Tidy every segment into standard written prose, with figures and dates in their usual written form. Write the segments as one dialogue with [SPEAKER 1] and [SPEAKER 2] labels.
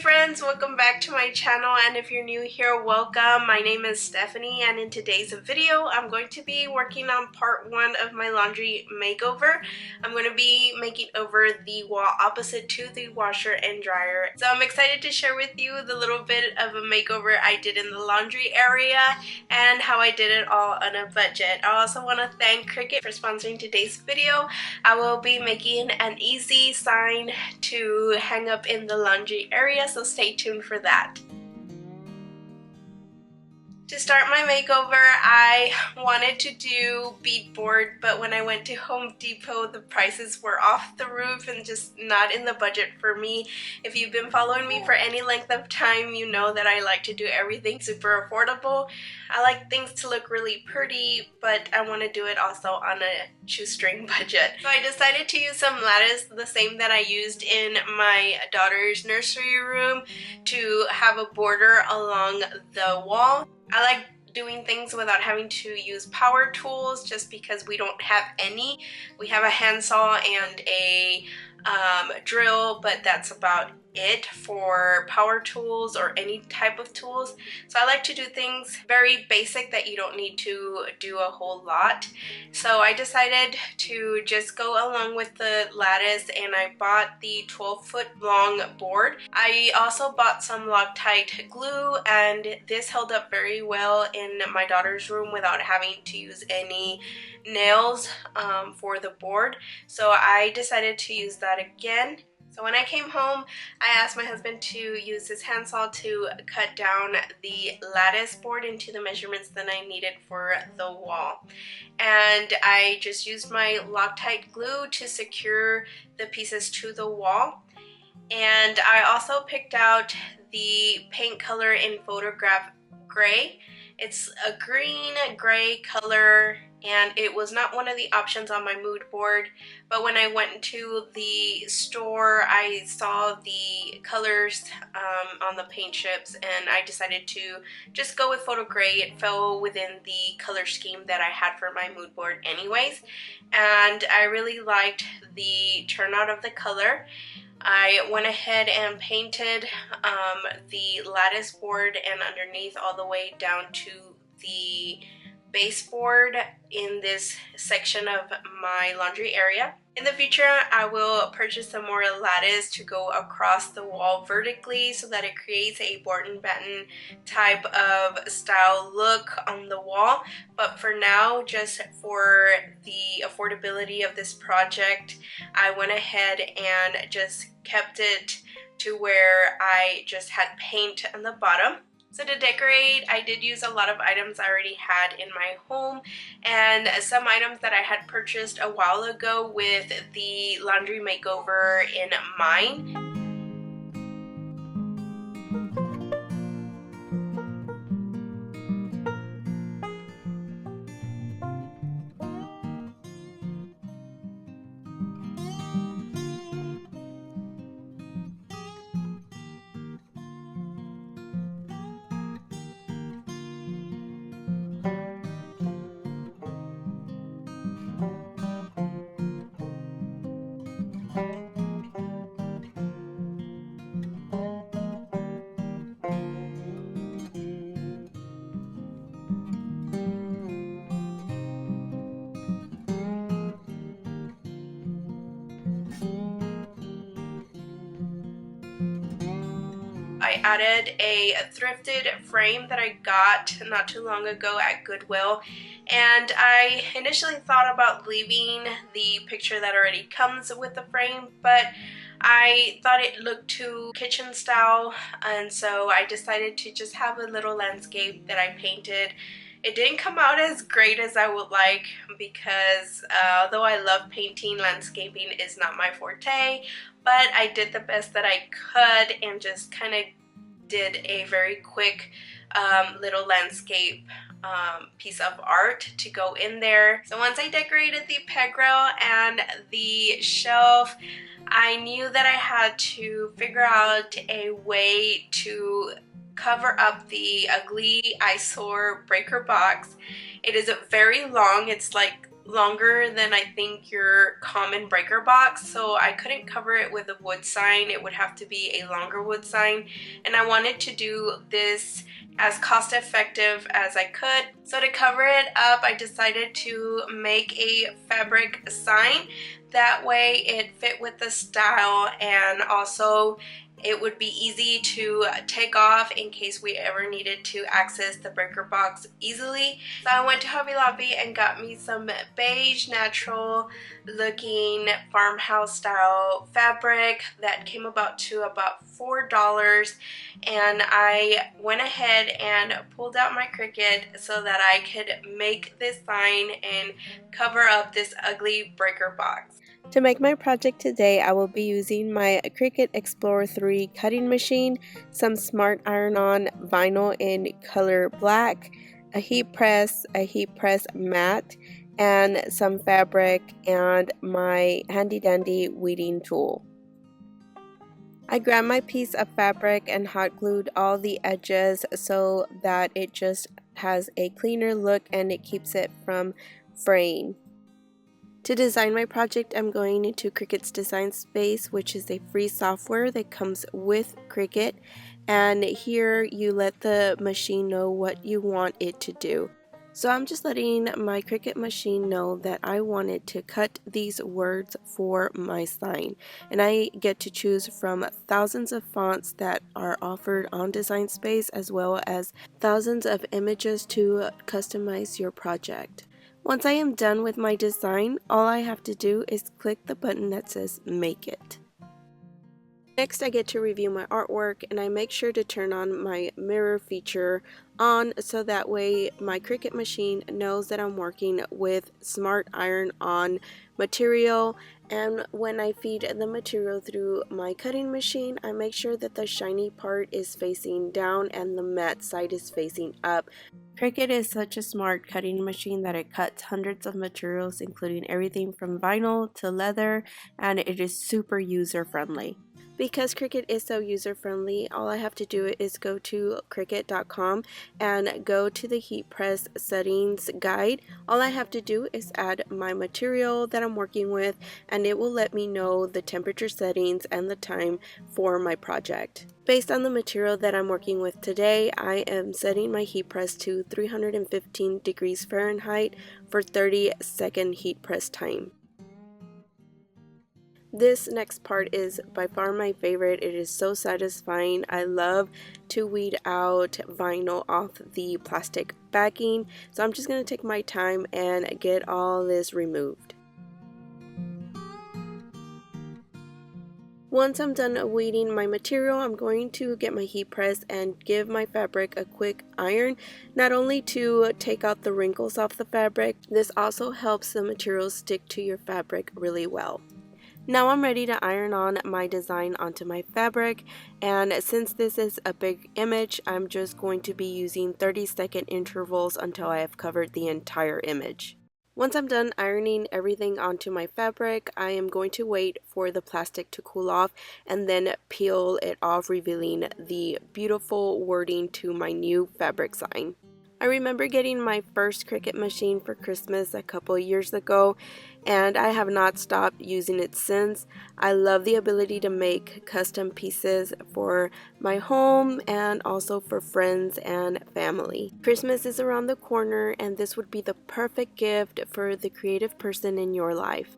[SPEAKER 1] Hey friends, welcome back to my channel, and if you're new here, welcome. My name is Stephanie, and in today's video I'm going to be working on part 1 of my laundry makeover. I'm going to be making over the wall opposite to the washer and dryer. So I'm excited to share with you the little bit of a makeover I did in the laundry area and how I did it all on a budget. I also want to thank Cricut for sponsoring today's video. I will be making an easy sign to hang up in the laundry area, so stay tuned for that. To start my makeover, I wanted to do beadboard, but when I went to Home Depot, the prices were off the roof and just not in the budget for me. If you've been following me for any length of time, you know that I like to do everything super affordable. I like things to look really pretty, but I want to do it also on a shoestring budget. So I decided to use some lattice, the same that I used in my daughter's nursery room, to have a border along the wall. I like doing things without having to use power tools just because we don't have any. We have a handsaw and a drill, but that's about it for power tools or any type of tools. So I like to do things very basic that you don't need to do a whole lot. So I decided to just go along with the lattice, and I bought the 12-foot long board. I also bought some Loctite glue, and this held up very well in my daughter's room without having to use any nails for the board. So I decided to use that again. So when I came home, I asked my husband to use his handsaw to cut down the lattice board into the measurements that I needed for the wall. And I just used my Loctite glue to secure the pieces to the wall. And I also picked out the paint color in Photograph Gray. It's a green gray color, and it was not one of the options on my mood board, but when I went to the store I saw the colors on the paint chips, and I decided to just go with Photo Gray. It fell within the color scheme that I had for my mood board anyways, and I really liked the turnout of the color. I went ahead and painted the lattice board and underneath all the way down to the baseboard in this section of my laundry area. In the future, I will purchase some more lattice to go across the wall vertically so that it creates a board and batten type of style look on the wall. But for now, just for the affordability of this project, I went ahead and just kept it to where I just had paint on the bottom. So to decorate, I did use a lot of items I already had in my home, and some items that I had purchased a while ago with the laundry makeover in mind. I added a thrifted frame that I got not too long ago at Goodwill, and I initially thought about leaving the picture that already comes with the frame, but I thought it looked too kitchen style, and so I decided to just have a little landscape that I painted. It didn't come out as great as I would like because although I love painting, landscaping is not my forte, but I did the best that I could and just kind of did a very quick little landscape piece of art to go in there. So once I decorated the peg rail and the shelf, I knew that I had to figure out a way to cover up the ugly eyesore breaker box. It is very long. It's like longer than I think your common breaker box, so I couldn't cover it with a wood sign. It would have to be a longer wood sign, and I wanted to do this as cost effective as I could. So to cover it up, I decided to make a fabric sign. That way it fit with the style, and also it would be easy to take off in case we ever needed to access the breaker box easily. So I went to Hobby Lobby and got me some beige natural looking farmhouse style fabric that came about to about $4, and I went ahead and pulled out my Cricut so that I could make this sign and cover up this ugly breaker box. To make my project today, I will be using my Cricut EXLORE 3 cutting machine, some smart iron-on vinyl in color black, a heat press mat, and some fabric, and my handy dandy weeding tool. I grabbed my piece of fabric and hot glued all the edges so that it just has a cleaner look and it keeps it from fraying. To design my project, I'm going into Cricut's Design Space, which is a free software that comes with Cricut, and here you let the machine know what you want it to do. So I'm just letting my Cricut machine know that I wanted to cut these words for my sign, and I get to choose from thousands of fonts that are offered on Design Space, as well as thousands of images to customize your project. Once I am done with my design, all I have to do is click the button that says Make It. Next, I get to review my artwork, and I make sure to turn on my mirror feature on so that way my Cricut machine knows that I'm working with smart iron-on material. And when I feed the material through my cutting machine, I make sure that the shiny part is facing down and the matte side is facing up. Cricut is such a smart cutting machine that it cuts hundreds of materials, including everything from vinyl to leather, and it is super user friendly. Because Cricut is so user-friendly, all I have to do is go to Cricut.com and go to the heat press settings guide. All I have to do is add my material that I'm working with, and it will let me know the temperature settings and the time for my project. Based on the material that I'm working with today, I am setting my heat press to 315 degrees Fahrenheit for 30-second heat press time. This next part is by far my favorite. It is so satisfying. I love to weed out vinyl off the plastic backing, so I'm just going to take my time and get all this removed. Once I'm done weeding my material, I'm going to get my heat press and give my fabric a quick iron, not only to take out the wrinkles off the fabric, this also helps the material stick to your fabric really well. Now I'm ready to iron on my design onto my fabric, and since this is a big image, I'm just going to be using 30-second intervals until I have covered the entire image. Once I'm done ironing everything onto my fabric, I am going to wait for the plastic to cool off and then peel it off, revealing the beautiful wording to my new fabric sign. I remember getting my first Cricut machine for Christmas a couple years ago, and I have not stopped using it since. I love the ability to make custom pieces for my home and also for friends and family. Christmas is around the corner, and this would be the perfect gift for the creative person in your life.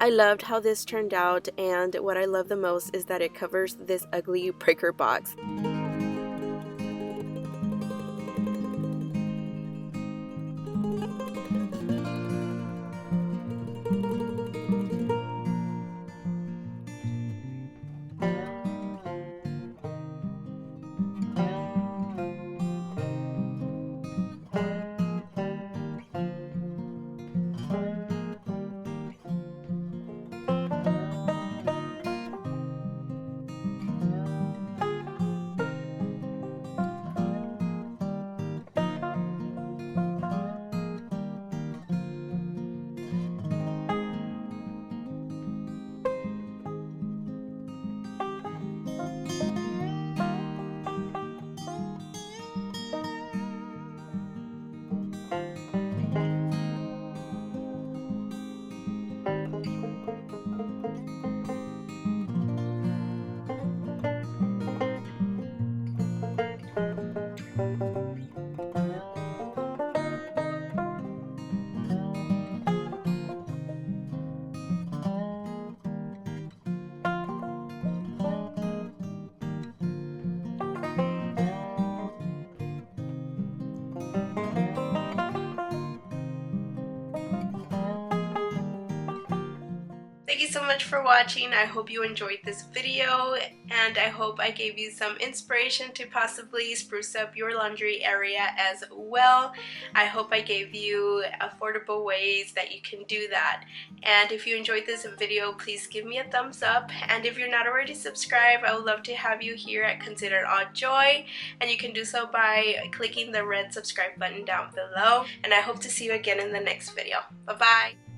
[SPEAKER 1] I loved how this turned out, and what I love the most is that it covers this ugly breaker box. so much for watching. I hope you enjoyed this video, and I hope I gave you some inspiration to possibly spruce up your laundry area as well. I hope I gave you affordable ways that you can do that. And if you enjoyed this video, please give me a thumbs up. And if you're not already subscribed, I would love to have you here at Considered All Joy. And you can do so by clicking the red subscribe button down below. And I hope to see you again in the next video. Bye-bye!